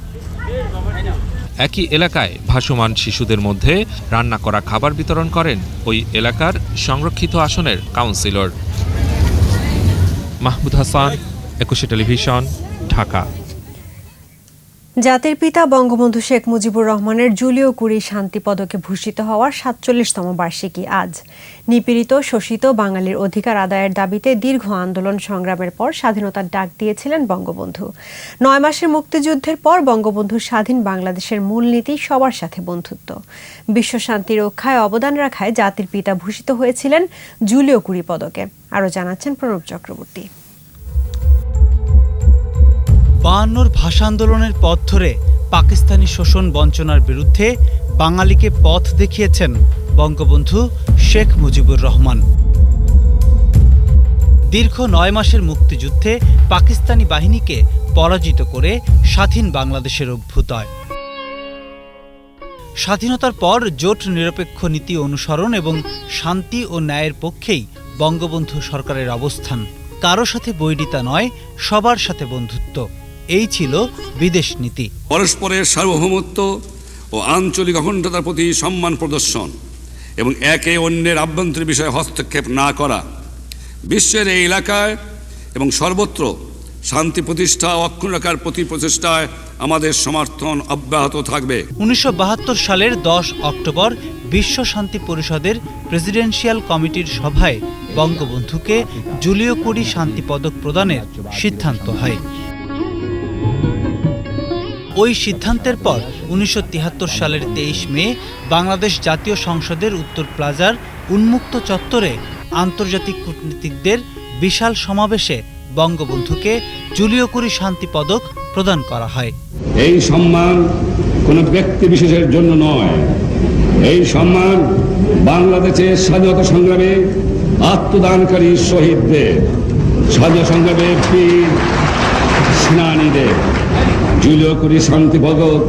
একই এলাকায় ভাসমান শিশুদের মধ্যে রান্না করা খাবার বিতরণ করেন ওই এলাকার সংরক্ষিত আসনের কাউন্সিলর। মাহমুদ হাসান, একুশে টেলিভিশন, ঢাকা। জাতির পিতা বঙ্গবন্ধু শেখ মুজিবুর রহমানের জুলিও কুরি শান্তি পদকে ভূষিত হওয়ার 47তম বার্ষিকী আজ। নিপীড়িত শোষিত বাঙালির অধিকার আদায়ের দাবিতে দীর্ঘ আন্দোলন সংগ্রামের পর স্বাধীনতার ডাক দিয়েছিলেন বঙ্গবন্ধু। 9 মাসের মুক্তিযুদ্ধের পর বঙ্গবন্ধুর স্বাধীন বাংলাদেশের মূলনীতি সবার সাথে বন্ধুত্ব। বিশ্ব শান্তি রক্ষায় অবদান রাখায় জাতির পিতা ভূষিত হয়েছিলেন জুলিও কুরি পদকে। আরও জানাচ্ছেন প্রণব চক্রবর্তী। 52 ভাষা আন্দোলনের পথ ধরে পাকিস্তানি শোষণ বঞ্চনার বিরুদ্ধে বাঙালিকে পথ দেখিয়েছেন বঙ্গবন্ধু শেখ মুজিবুর রহমান। দীর্ঘ 9 মাসের মুক্তিযুদ্ধে পাকিস্তানি বাহিনীকে পরাজিত করে স্বাধীন বাংলাদেশের অভ্যুদয়। স্বাধীনতার পর জোট নিরপেক্ষ নীতি অনুসরণ এবং শান্তি ও ন্যায়ের পক্ষেই বঙ্গবন্ধু সরকারের অবস্থান। কারো সাথে বৈরিতা নয়, সবার সাথে বন্ধুত্ব, এই ছিল বিদেশ নীতি। পরস্পরের সার্বভৌমত্ব ও আঞ্চলিক অখণ্ডতার প্রতি সম্মান প্রদর্শন এবং একে অন্যের আভ্যন্তরীণ বিষয়ে হস্তক্ষেপ না করা। বিশ্বের এই এলাকায় এবং সর্বত্র শান্তি প্রতিষ্ঠা ও অক্ষুণ্ণ রাখার প্রতি প্রচেষ্টায় আমাদের সমর্থন অব্যাহত থাকবে। 1972 সালের 10 অক্টোবর বিশ্ব শান্তি পরিষদের প্রেসিডেন্সিয়াল কমিটির সভায় বঙ্গবন্ধুকে জুলিও কুরি শান্তি পদক প্রদানের সিদ্ধান্ত হয়। ওই সিদ্ধান্তের পর 1973 সালের 23 মে বাংলাদেশ জাতীয় সংসদের উত্তর প্লাজার উন্মুক্ত চত্বরে আন্তর্জাতিক কূটনীতিকদের বিশাল সমাবেশে বঙ্গবন্ধুকে জুলিও কুরি শান্তি পদক প্রদান করা হয়। এই সম্মান কোনো ব্যক্তি বিশেষের জন্য নয়, এই সম্মান বাংলাদেশের স্বাধীনতা সংগ্রামে আত্মদানকারী শহীদদের, স্বাধীনতা সংগ্রামের বীর সেনানীদের। জুলিও কুরি শান্তি পদক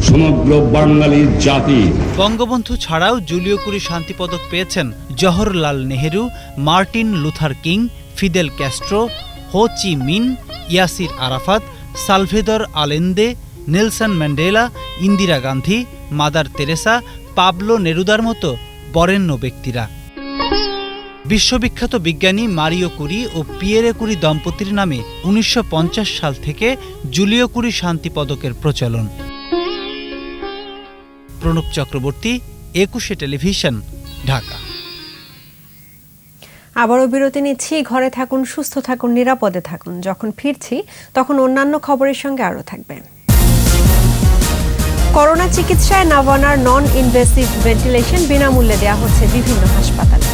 সমগ্র বাঙালি জাতি। বঙ্গবন্ধু ছাড়াও জুলিও কুরি শান্তি পদক পেয়েছেন Jawaharlal Nehru, Martin Luther King, Fidel Castro, Ho Chi Minh, Yasser Arafat, Salvador Allende, Nelson Mandela, Indira Gandhi, Mother Teresa, Pablo নেরুদার মতো বরেণ্য ব্যক্তিরা। বিশ্ববিখ্যাত বিজ্ঞানী মারিও কুরি ও পিয়েরে কুরি দম্পতির নামে 1950 সাল থেকে জুলিও কুরি শান্তি পদকের প্রচলন। প্রণব চক্রবর্তী, একুশে টেলিভিশন, ঢাকা। আবারও বিরতি নিচ্ছি। ঘরে থাকুন, সুস্থ থাকুন, নিরাপদে থাকুন। যখন ফিরছি তখন অন্যান্য খবরের সঙ্গে আরও থাকবে। করোনা চিকিৎসায় নাভানার নন ইনভেসিভ ভেন্টিলেশন বিনামূল্যে দেওয়া হচ্ছে বিভিন্ন হাসপাতালে।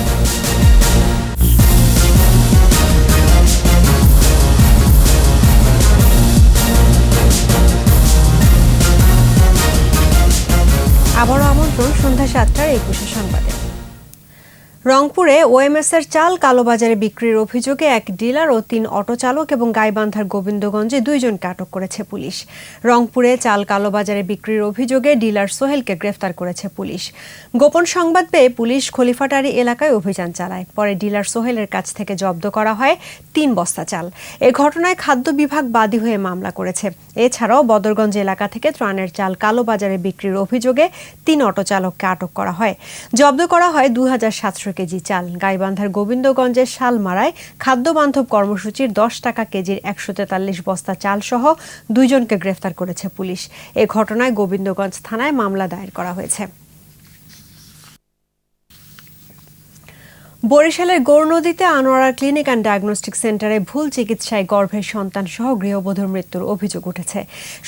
আবারও আমন্ত্রণ সন্ধ্যা 7টার 21 সংবাদে। রংপুরে ওএমএস-এর চাল কালোবাজারে বিক্রির অভিযোগে এক ডিলার ও 3 অটো চালক এবং গাইবান্ধার গোবিন্দগঞ্জে 2 জনকে আটক করেছে পুলিশ। রংপুরে চাল কালোবাজারে বিক্রির অভিযোগে ডিলার সোহেলকে গ্রেফতার করেছে পুলিশ। গোপন সংবাদ পেয়ে পুলিশ খলিফাটারি এলাকায় অভিযান চালায়। পরে ডিলার সোহেলের কাছ থেকে জব্দ করা হয় 3 বস্তা চাল। এ ঘটনায় খাদ্য বিভাগ বাদী হয়ে মামলা করেছে। এছাড়াও বদরগঞ্জ এলাকা থেকে ত্রাণের চাল কালোবাজারে বিক্রির অভিযোগে 3 অটো চালককে আটক করা হয়। জব্দ করা হয় 2700 কেজি চাল। গাইবান্ধার গোবিন্দগঞ্জের শালমারায় খাদ্য বান্ধব কর্মসূচির 10 টাকা কেজির 143 বস্তা চাল সহ 2 জনকে গ্রেফতার করেছে পুলিশ। এ ঘটনায় গোবিন্দগঞ্জ থানায় মামলা দায়ের করা হয়েছে। বরিশালের গৌরনদীতে আনোয়ারা ক্লিনিক অ্যান্ড ডায়াগনস্টিক সেন্টারে ভুল চিকিৎসায় গর্ভের সন্তান সহ গৃহবধূর মৃত্যুর অভিযোগ উঠেছে।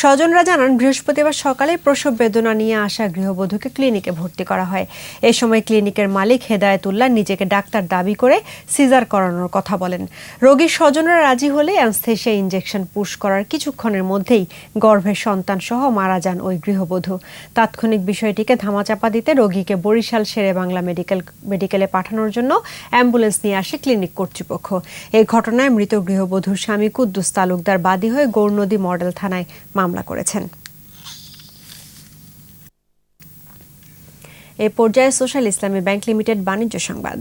স্বজনরা জানান, বৃহস্পতিবার সকালে প্রসব বেদনা নিয়ে আসা গৃহবধূকে ক্লিনিকে ভর্তি করা হয়। এ সময় ক্লিনিকের মালিক হেদায়েতুল্লাহ নিজেকে ডাক্তার দাবি করে সিজার করানোর কথা বলেন। রোগীর স্বজনরা রাজি হলে অ্যানস্থেশিয়া ইনজেকশন পুশ করার কিছুক্ষণের মধ্যেই গর্ভের সন্তান সহ মারা যান ওই গৃহবধূ। তাৎক্ষণিক বিষয়টিকে ধামাচাপা দিতে রোগীকে বরিশাল শেরেবাংলা মেডিকেলে পাঠানোর জন্য অ্যাম্বুলেন্স নিয়ে আসে ক্লিনিক কর্তৃপক্ষ। এই ঘটনায় মৃত গৃহবধূর স্বামী কুদ্দুস তালুকদার বাদী হয়ে গৌরনদী মডেল থানায় মামলা করেছেন। এই পর্যায়ে সোশ্যাল ইসলামী ব্যাংক লিমিটেড বাণিজ্য সংবাদ।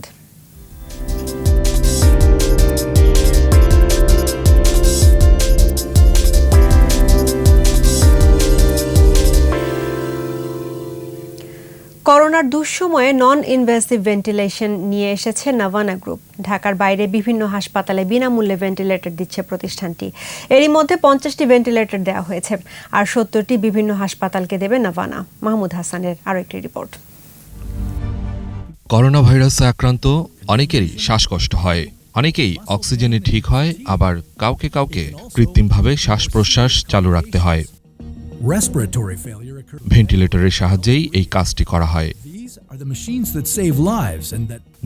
করোনার দুঃসময়ে নন ইনভেসিভ ভেন্টিলেশন নিয়ে এসেছে নাভানা গ্রুপ। ঢাকার বাইরে বিভিন্ন হাসপাতালে বিনামূল্যে ভেন্টিলেটর দিচ্ছে প্রতিষ্ঠানটি। এরই মধ্যে 50টি ভেন্টিলেটর দেওয়া হয়েছে, আর 70টি বিভিন্ন হাসপাতালকে দেবে নাভানা। মাহমুদ হাসানের আরও একটি রিপোর্ট। করোনা ভাইরাসে আক্রান্ত অনেকেরই শ্বাসকষ্ট হয়, অনেকেই অক্সিজেনে ঠিক হয়, আবার কাউকে কাউকে কৃত্রিমভাবে শ্বাস প্রশ্বাস চালু রাখতে হয়। ভেন্টিলেটরের সাহায্যেই এই কাজটি করা হয়।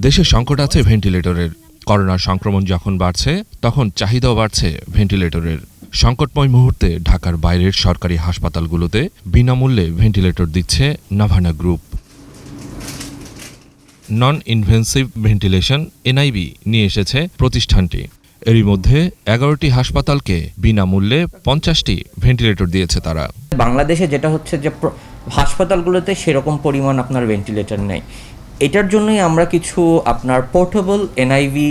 দেশে সংকট আছে ভেন্টিলেটরের। করোনার সংক্রমণ যখন বাড়ছে, তখন চাহিদাও বাড়ছে ভেন্টিলেটরের। সংকটময় মুহূর্তে ঢাকার বাইরের সরকারি হাসপাতালগুলোতে বিনামূল্যে ভেন্টিলেটর দিচ্ছে Navana group. Non invasive ventilation NIV নিয়ে এসেছে প্রতিষ্ঠানটি। এরই মধ্যে 11টি হাসপাতালকে বিনামূল্যে 50টি ভেন্টিলেটর দিয়েছে তারা। বাংলাদেশে যেটা হচ্ছে যে হাসপাতালগুলোতে সেরকম পরিমাণ আপনার ভেন্টিলেটর নেই। এটার জন্যই আমরা কিছু আপনার পোর্টেবল এনআইভি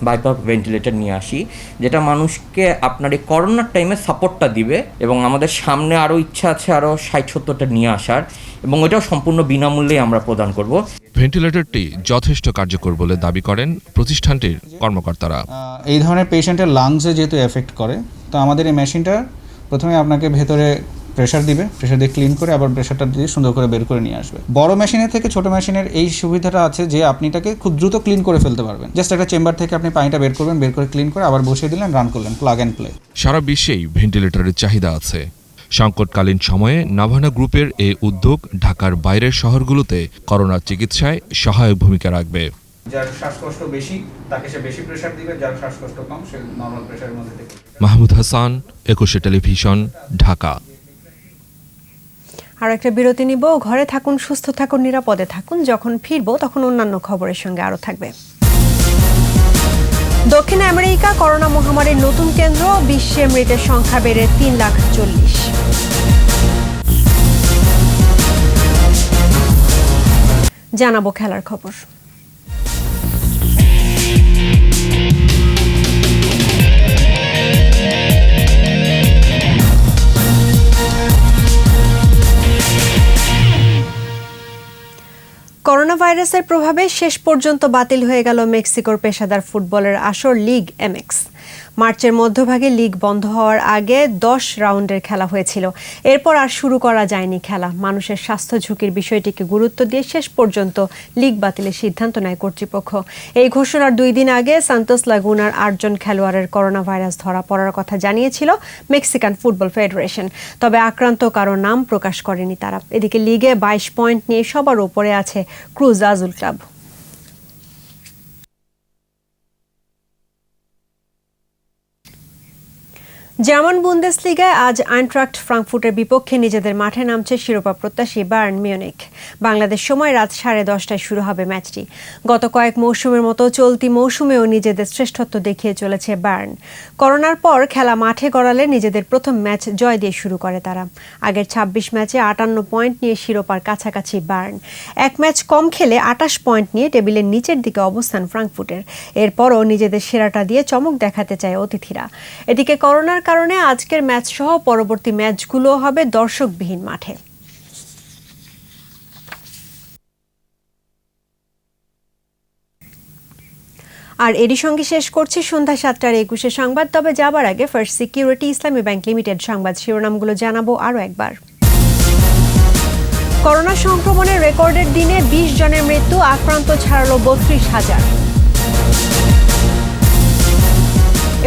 বাইপাপ ভেন্টিলেটর নিয়ে আসি, যেটা মানুষকে আপনার এই করোনার টাইমে সাপোর্টটা দিবে। এবং আমাদের সামনে আরও ইচ্ছা আছে আরও 60-70টা নিয়ে আসার, এবং ওইটাও সম্পূর্ণ বিনামূল্যে আমরা প্রদান করব। ভেন্টিলেটরটি যথেষ্ট কার্যকর বলে দাবি করেন প্রতিষ্ঠানটির কর্মকর্তারা। এই ধরনের পেশেন্টের লাংসে যেহেতু এফেক্ট করে, তো আমাদের এই মেশিনটা প্রথমে আপনাকে ভেতরে প্রেশার দিবে, প্রেশার দিয়ে ক্লিন করে আবার প্রেশারটা দিয়ে সুন্দর করে বের করে নিয়ে আসবে। বড় মেশিনের থেকে ছোট মেশিনের এই সুবিধাটা আছে যে আপনি এটাকে খুব দ্রুত ক্লিন করে ফেলতে পারবেন। জাস্ট একটা চেম্বার থেকে আপনি পানিটা বের করবেন, বের করে ক্লিন করে আবার বসিয়ে দিলেন, রান করলেন, প্লাগ অ্যান্ড প্লে। সারা বিশ্বেই ভেন্টিলেটরের চাহিদা আছে। সংকটকালীন সময়ে নাভানা গ্রুপের এই উদ্যোগ ঢাকার বাইরের শহরগুলোতে করোনা চিকিৎসায় সহায়ক ভূমিকা রাখবে। যার শ্বাসকষ্ট বেশি তাকে সে বেশি প্রেশার দিবে, যার শ্বাসকষ্ট কম সে নরমাল প্রেশারের মধ্যে থাকবে। মাহমুদ হাসান, 21 টেলিভিশন, ঢাকা। আর একটা বিরতি নিব। ঘরে থাকুন, সুস্থ থাকুন, নিরাপদে থাকুন। যখন ফিরবো তখন অন্যান্য খবরের সঙ্গে আরো থাকবে। দক্ষিণ আমেরিকা করোনা মহামারীর নতুন কেন্দ্র, বিশ্বে মৃতের সংখ্যা বেড়ে 3,40,000। জানাবো খেলার খবর। করোনা ভাইরাসের প্রভাবে শেষ পর্যন্ত বাতিল হয়ে গেল মেক্সিকোর পেশাদার ফুটবলের আসর লিগ এমএক্স। মার্চের মধ্যভাগে লিগ বন্ধ হওয়ার আগে 10 রাউন্ডের খেলা হয়েছিল। এরপর আর শুরু করা যায়নি খেলা। মানুষের স্বাস্থ্য ঝুঁকির বিষয়টিকে গুরুত্ব দিয়ে শেষ পর্যন্ত লিগ বাতিলের সিদ্ধান্ত নেয় কর্তৃপক্ষ। এই ঘোষণার 2 দিন আগে সান্তোস লাগুনার 8 জন খেলোয়াড়ের করোনা ভাইরাস ধরা পড়ার কথা জানিয়েছিল মেক্সিকান ফুটবল ফেডারেশন। তবে আক্রান্ত কারো নাম প্রকাশ করেনি তারা। এদিকে লিগে 22 পয়েন্ট নিয়ে সবার উপরে আছে ক্রুজ আজুল ক্লাব। জার্মান বুন্দেসলিগায় আজ আইনট্রাক্ট ফ্রাঙ্কফুর্টের বিপক্ষে নিজেদের মাঠে নামছে শিরোপা প্রত্যাশী বায়ার্ন মিউনিখ। বাংলাদেশ সময় রাত 10:30টায় শুরু হবে ম্যাচটি। গত কয়েক মৌসুমের মতো চলতি মৌসুমেও নিজেদের শ্রেষ্ঠত্ব দেখিয়ে চলেছে বায়ার্ন। করোনার পর খেলা মাঠে গড়ালে নিজেদের প্রথম ম্যাচ জয় দিয়ে শুরু করে তারা। আগের 26 ম্যাচে 58 পয়েন্ট নিয়ে শিরোপার কাছাকাছি বায়ার্ন। এক ম্যাচ কম খেলে 28 পয়েন্ট নিয়ে টেবিলের নিচের দিকে অবস্থান ফ্রাঙ্কফুর্টের। এরপরও নিজেদের সেরাটা দিয়ে চমক দেখাতে চায় অতিথিরা। এদিকে করোনার কারণে আজকের ম্যাচ সহ পরবর্তী ম্যাচগুলো হবে দর্শকবিহীন মাঠে। আর এরই সঙ্গে শেষ করছি সন্ধ্যা 7:21 সংবাদ। তবে যাবার আগে ফার্স্ট সিকিউরিটি ইসলামী ব্যাংক লিমিটেড সংবাদ শিরোনামগুলো জানাবো আরও একবার। করোনা সংক্রমণের রেকর্ডের দিনে 20 জনের মৃত্যু, আক্রান্ত ছাড়ালো 32,000।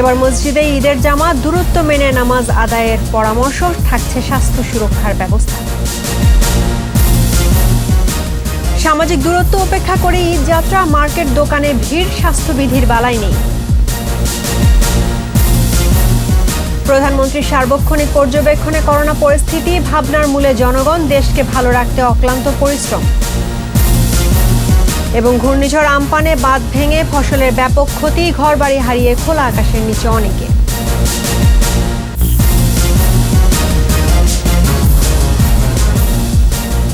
এবার মসজিদে ঈদের জামাত, দূরত্ব মেনে নামাজ আদায়ের পরামর্শ, থাকছে স্বাস্থ্য সুরক্ষার ব্যবস্থা। সামাজিক দূরত্ব উপেক্ষা করে ঈদ যাত্রা, মার্কেট দোকানে ভিড়, স্বাস্থ্যবিধির বালাই নেই। প্রধানমন্ত্রীর সার্বক্ষণিক পর্যবেক্ষণে করোনা পরিস্থিতি, ভাবনার মূলে জনগণ, দেশকে ভালো রাখতে অক্লান্ত পরিশ্রম। এবং ঘূর্ণিঝড় আম্পানে বাঁধ ভেঙে ফসলের ব্যাপক ক্ষতি, ঘরবাড়ি হারিয়ে খোলা আকাশের নিচে অনেকে।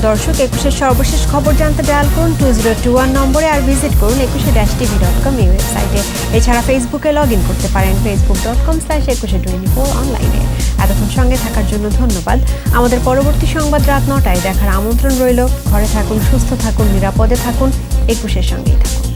দর্শক, 21-এর সর্বশেষ খবর জানতে ডায়াল করুন 2021 নম্বরে, আর ভিজিট করুন 21tv.com এই ওয়েবসাইটে। এছাড়া ফেসবুকে লগ ইন করতে পারেন facebook.com/2124 অনলাইনে। এতক্ষণ সঙ্গে থাকার জন্য ধন্যবাদ। আমাদের পরবর্তী সংবাদ রাত 9টায় দেখার আমন্ত্রণ রইল। ঘরে থাকুন, সুস্থ থাকুন, নিরাপদে থাকুন, 21-এর সঙ্গেই থাকুন।